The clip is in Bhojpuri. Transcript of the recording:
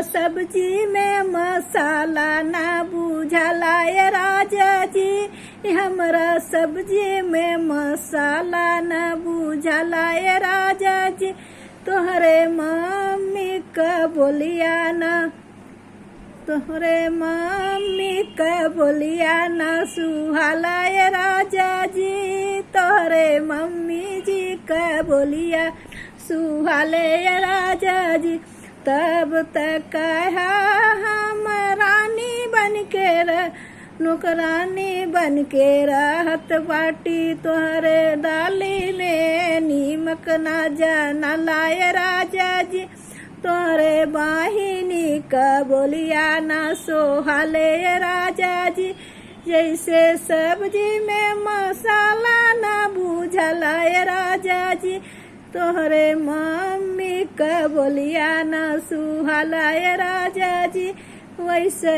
सब्जी में मसाला ना बुझला ए राजा जी। हमरा सब्जी में मसाला ना बुझला ए राजा जी। तोहरे मम्मी का बोलिया ना, तोहरे मम्मी का बोलिया ना सुहाला ए राजा जी। तोहरे मम्मी जी का बोलिया सुहाले ए राजा जी। तब तक हम रानी बन के नौकरानी बन के रहत बाटी। तोहरे डाली में नीमक ना जाना लाए राजा जी। तोहरे बाहिनी का बोलिया ना सोहाले राजा जी। जैसे सब्जी में मसाला ना बुझला राजा जी। तोहरे मम्मी का बोलिया ना सुहाला राजा जी। वैसे